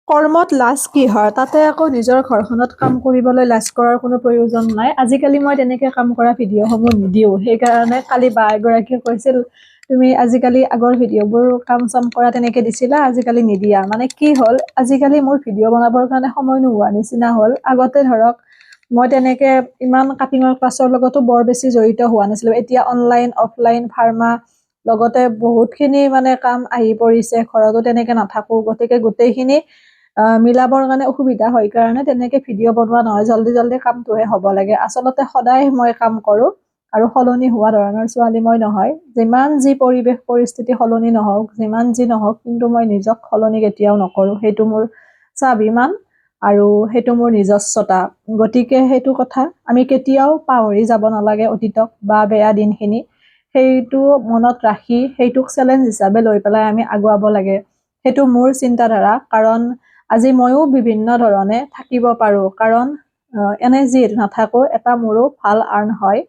কৰ্মত লাজ কি হয় তাতে আকৌ নিজৰ ঘৰখনত কাম কৰিবলৈ লাজ কৰাৰ কোনো প্ৰয়োজন নাই আজিকালি মই তেনেকে কাম কৰা ভিডিঅ'সমূহ নিদিও সেইকাৰণে কালি বা এগৰাকীয়ে কৈছিল তুমি আজিকালি আগৰ ভিডিঅ'বোৰ কাম চাম কৰা তেনেকে দিছিলা আজিকালি নিদিয়া মানে কি হ'ল আজিকালি মোৰ ভিডিঅ' বনাবৰ কাৰণে সময় নোহোৱা নিচিনা হ'ল আগতে ধৰক মই তেনেকে ইমান কাটিঙৰ ক্লাছৰ লগতো বৰ বেছি জড়িত হোৱা নাছিলো এতিয়া অনলাইন অফলাইন ফাৰ্মা লগতে বহুতখিনি মানে কাম আহি পৰিছে ঘৰতো তেনেকে নাথাকো গতিকে গোটেইখিনি মিলাবৰ কাৰণে অসুবিধা হয় কাৰণে তেনেকে ভিডিঅ' বনোৱা নহয় জলদি জলদি কামটোহে হ'ব লাগে আচলতে সদায় মই কাম কৰো আৰু সলনি হোৱা ধৰণৰ ছোৱালী মই নহয় যিমান যি পৰিৱেশ পৰিস্থিতি সলনি নহওক যিমান যি নহওক কিন্তু মই নিজক সলনি কেতিয়াও নকৰো সেইটো মোৰ স্বাভিমান আৰু সেইটো মোৰ নিজস্বতা গতিকে সেইটো কথা আমি কেতিয়াও পাহৰি যাব নালাগে অতীতক বা বেয়া দিনখিনি সেইটো মনত ৰাখি সেইটোক চেলেঞ্জ হিচাপে লৈ পেলাই আমি আগুৱাব লাগে সেইটো মোৰ চিন্তাধাৰা কাৰণ আজি ময়ো বিভিন্ন ধৰণে থাকিব পাৰো কাৰণ এনে যিহেতু নাথাকো এটা মোৰো ভাল আৰ্ণ হয়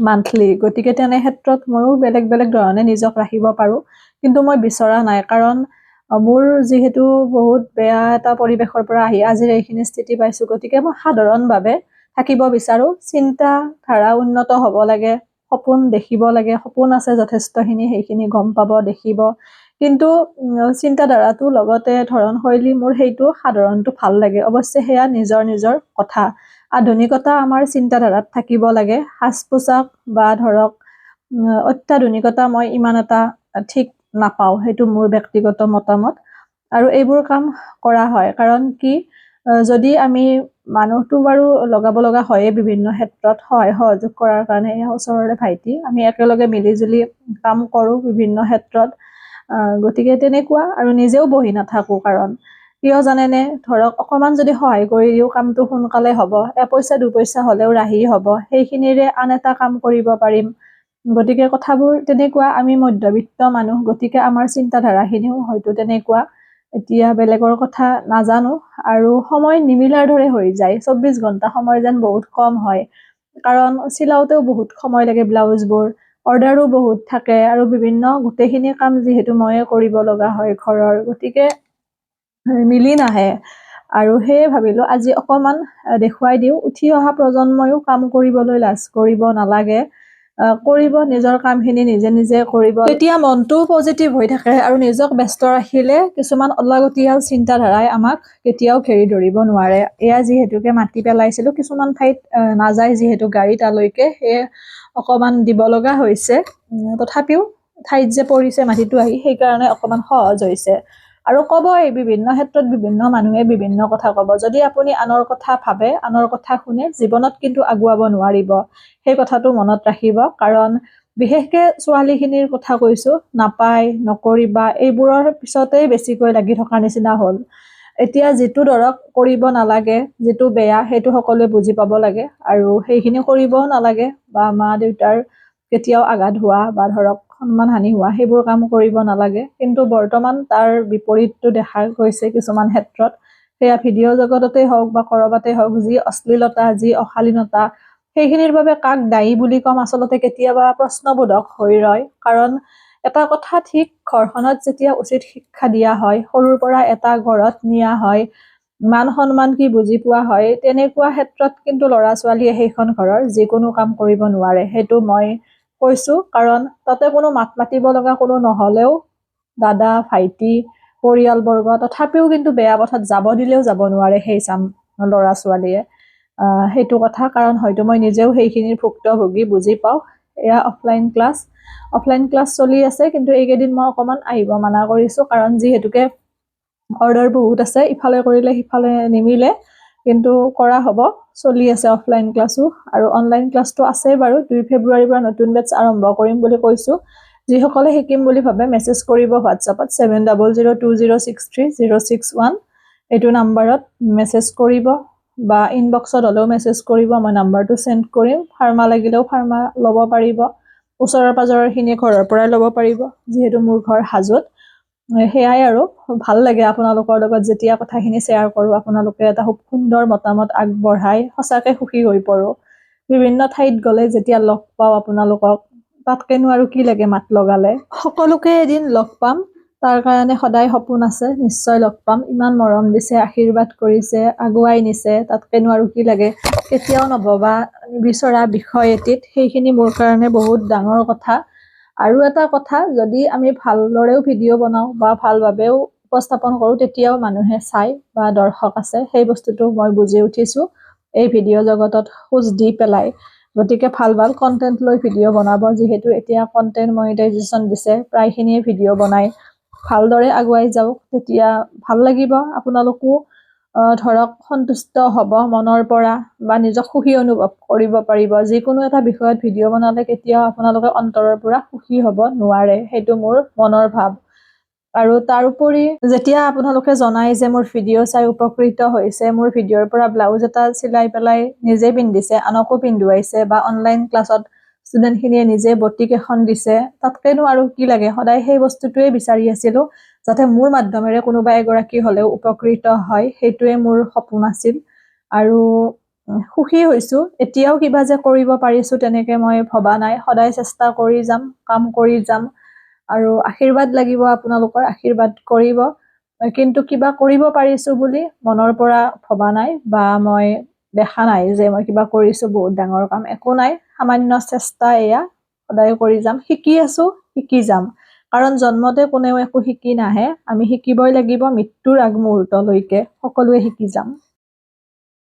মান্থলি গতিকে তেনে ক্ষেত্ৰত ময়ো বেলেগ বেলেগ ধৰণে নিজক ৰাখিব পাৰো কিন্তু মই বিচৰা নাই কাৰণ মোৰ যিহেতু বহুত বেয়া এটা পৰিৱেশৰ পৰা আহি আজিৰ এইখিনি স্থিতি পাইছো গতিকে মই সাধাৰণভাৱে থাকিব বিচাৰো চিন্তা ধাৰা উন্নত হ'ব লাগে সপোন দেখিব লাগে সপোন আছে যথেষ্টখিনি সেইখিনি গম পাব দেখিব কিন্তু চিন্তাধাৰাটো লগতে ধৰণশৈলী মোৰ সেইটো সাধাৰণটো ভাল লাগে অৱশ্যে সেয়া নিজৰ নিজৰ কথা আধুনিকতা আমাৰ চিন্তাধাৰাত থাকিব লাগে সাজ পোছাক বা ধৰক অত্যাধুনিকতা মই ইমান এটা ঠিক নাপাওঁ সেইটো মোৰ ব্যক্তিগত মতামত আৰু এইবোৰ কাম কৰা হয় কাৰণ কি যদি আমি মানুহটো বাৰু লগাব লগা হয়ে বিভিন্ন ক্ষেত্ৰত সহায় সহযোগ কৰাৰ কাৰণে এয়া ওচৰৰে ভাইটি আমি একেলগে মিলিজুলি কাম কৰো বিভিন্ন ক্ষেত্ৰত গতিকে তেনেকুৱা আৰু নিজেও বহি নাথাকো কাৰণ কিয় জানেনে ধৰক অকমান যদি সহায় কৰি দিও কামটো সোনকালে হ'ব এপইচা দুপইচা হ'লেও ৰাহি হ'ব সেইখিনিৰে আন এটা কাম কৰিব পাৰিম গতিকে কথাবোৰ তেনেকুৱা আমি মধ্যবিত্ত মানুহ গতিকে আমাৰ চিন্তাধাৰাখিনিও হয়তো তেনেকুৱা এতিয়া বেলেগৰ কথা নাজানো আৰু সময় নিমিলাৰ দৰে হৈ যায় 24 ঘণ্টা সময় যেন বহুত কম হয় কাৰণ চিলাওতেও বহুত সময় লাগে ব্লাউজবোৰ অৰ্ডাৰো বহুত থাকে আৰু বিভিন্ন গোটেইখিনি কাম যিহেতু ময়ে কৰিব লগা হয় ঘৰৰ গতিকে মিলি নাহে আৰু সেয়ে ভাবিলো আজি অকমান দেখুৱাই দিও উঠি অহা প্ৰজন্ময়ো কাম কৰিবলৈ লাজ কৰিব নালাগে কৰিব নিজৰ কামখিনি নিজে নিজে কৰিব তেতিয়া মনটো পজিটিভ হৈ থাকে আৰু নিজক ব্যস্ত ৰাখিলে কিছুমান অলাগতিয়াল চিন্তাধাৰাই আমাক কেতিয়াও ঘেৰি ধৰিব নোৱাৰে এয়া যিহেতুকে মাটি পেলাইছিলো কিছুমান ঠাইত নাযায় যিহেতু গাড়ী তালৈকে সেয়ে অকমান দিব লগা হৈছে তথাপিও ঠাইত যে পৰিছে মাটিটো আহি সেইকাৰণে অকমান সহজ হৈছে আৰু ক'বই বিভিন্ন ক্ষেত্ৰত বিভিন্ন মানুহে বিভিন্ন কথা ক'ব যদি আপুনি আনৰ কথা ভাবে আনৰ কথা শুনে জীৱনত কিন্তু আগুৱাব নোৱাৰিব সেই কথাটো মনত ৰাখিব কাৰণ বিশেষকে ছোৱালীখিনিৰ কথা কৈছো নাপায় নকৰিবা এইবোৰৰ পিছতেই বেছিকৈ লাগি থকা নিচিনা হ'ল এতিয়া যিটো ধৰক কৰিব নালাগে যিটো বেয়া সেইটো সকলোৱে বুজি পাব লাগে আৰু সেইখিনি কৰিবও নালাগে বা মা দেউতাৰ কেতিয়াও আঘাত হোৱা বা ধৰক সন্মান হানি হোৱা সেইবোৰ কাম কৰিব নালাগে কিন্তু বৰ্তমান তাৰ বিপৰীতটো দেখা গৈছে কিছুমান ক্ষেত্ৰত সেয়া ভিডিঅ' জগততে হওক বা কৰবাতে হওক যি অশ্লীলতা যি অশালীনতা সেইখিনিৰ বাবে কাক দায়ী বুলি কম আচলতে কেতিয়াবা প্ৰশ্নবোধক হৈ ৰয় কাৰণ এটা কথা ঠিক ঘৰখনত যেতিয়া উচিত শিক্ষা দিয়া হয় সৰুৰ পৰা এটা ঘৰত নিয়া হয় মান সন্মান কি বুজি পোৱা হয় তেনেকুৱা ক্ষেত্ৰত কিন্তু ল'ৰা ছোৱালীয়ে সেইখন ঘৰৰ যিকোনো কাম কৰিব নোৱাৰে সেইটো মই কৈছো কাৰণ তাতে কোনো মাত মাতিব লগা কোনো নহলেও দাদা ভাইটি পৰিয়ালবৰ্গ তথাপিও কিন্তু বেয়া পথত যাব দিলেও যাব নোৱাৰে সেই চাম ল'ৰা ছোৱালীয়ে সেইটো কথা কাৰণ হয়তো মই নিজেও সেইখিনিৰ ভুক্তভোগী বুজি পাওঁ এয়া অফলাইন ক্লাছ চলি আছে কিন্তু এইকেইদিন মই অকমান আহিব মানা কৰিছো কাৰণ যিহেতুকে অৰ্ডাৰ বহুত আছে ইফালে কৰিলে সিফালে নিমিলে কিন্তু কৰা হ'ব চলি আছে অফলাইন ক্লাছো আৰু অনলাইন ক্লাছটো আছে বাৰু 2 ফেব্ৰুৱাৰীৰ পৰা নতুন বেটছ আৰম্ভ কৰিম বুলি কৈছো যিসকলে শিকিম বুলি ভাবে মেছেজ কৰিব হোৱাটছএপত 7000630661 এইটো নাম্বাৰত মেছেজ কৰিব বা ইনবক্সত হ'লেও মেছেজ কৰিব মই নাম্বাৰটো সেন্ড কৰিম ফাৰ্মা লাগিলেও ফাৰ্মা ল'ব পাৰিব ওচৰৰ পাজৰৰখিনি ঘৰৰ পৰাই ল'ব পাৰিব যিহেতু মোৰ ঘৰ হাজোত সেয়াই আৰু ভাল লাগে আপোনালোকৰ লগত যেতিয়া কথাখিনি শ্বেয়াৰ কৰো আপোনালোকে এটা খুব সুন্দৰ মতামত আগবঢ়াই সঁচাকৈ সুখী হৈ পৰো বিভিন্ন ঠাইত গ'লে যেতিয়া লগ পাওঁ আপোনালোকক তাতকেনো আৰু কি লাগে মাত লগালে সকলোকে এদিন লগ পাম তাৰ কাৰণে সদায় সপোন আছে, নিশ্চয় লগ পাম। ইমান মৰম দিছে, আশীৰ্বাদ কৰিছে, আগুৱাই নিছে, তাতকেনো আৰু কি লাগে। কেতিয়াও নভবা বিচৰা বিষয় এটিত সেইখিনি মোৰ কাৰণে বহুত ডাঙৰ কথা। আৰু এটা কথা, যদি আমি ভালদৰেও ভিডিঅ' বনাওঁ বা ভালভাৱেও উপস্থাপন কৰোঁ, তেতিয়াও মানুহে চাই বা দৰ্শক আছে, সেই বস্তুটো মই বুজি উঠিছোঁ এই ভিডিঅ' জগতত খোজ দি পেলাই। গতিকে ভাল ভাল কণ্টেণ্ট লৈ ভিডিঅ' বনাব, যিহেতু এতিয়া কণ্টেণ্ট মনিটাইজেশ্যন দিছে, প্ৰায়খিনিয়ে ভিডিঅ' বনায়। ভালদৰে আগুৱাই যাওক, তেতিয়া ভাল লাগিব। আপোনালোকো ধৰক সন্তুষ্ট হ'ব মনৰ পৰা, বা নিজক সুখী অনুভৱ কৰিব পাৰিব। যিকোনো এটা বিষয়ত ভিডিঅ' বনালে কেতিয়াও আপোনালোকে অন্তৰৰ পৰা সুখী হ'ব নোৱাৰে, সেইটো মোৰ মনৰ ভাৱ। আৰু তাৰোপৰি যেতিয়া আপোনালোকে জনাই যে মোৰ ভিডিঅ' চাই উপকৃত হৈছে, মোৰ ভিডিঅ'ৰ পৰা ব্লাউজ এটা চিলাই পেলাই নিজে পিন্ধিছে, আনকো পিন্ধুৱাইছে, বা অনলাইন ক্লাছত ষ্টুডেণ্টখিনিয়ে নিজে বটিক এখন দিছে, তাতকেনো আৰু কি লাগে। সদায় সেই বস্তুটোৱে বিচাৰি আছিলোঁ, যাতে মোৰ মাধ্যমেৰে কোনোবা এগৰাকী হ'লেও উপকৃত হয়, সেইটোৱে মোৰ সপোন আছিল। আৰু সুখী হৈছোঁ। এতিয়াও কিবা যে কৰিব পাৰিছোঁ তেনেকৈ মই ভবা নাই। সদায় চেষ্টা কৰি যাম, কাম কৰি যাম, আৰু আশীৰ্বাদ লাগিব, আপোনালোকৰ আশীৰ্বাদ কৰিব। কিন্তু কিবা কৰিব পাৰিছোঁ বুলি মনৰ পৰা ভবা নাই, বা মই দেখা নাই যে মই কিবা কৰিছোঁ বহুত ডাঙৰ কাম, একো নাই। সামান্য চেষ্টা এয়া, সদায় কৰি যাম। শিকি আছোঁ, শিকি যাম। কাৰণ জন্মতে কোনেও একো শিকি নাহে, আমি শিকিবই লাগিব। মৃত্যুৰ আগমুহূৰ্তলৈকে সকলোৱে শিকি যাম।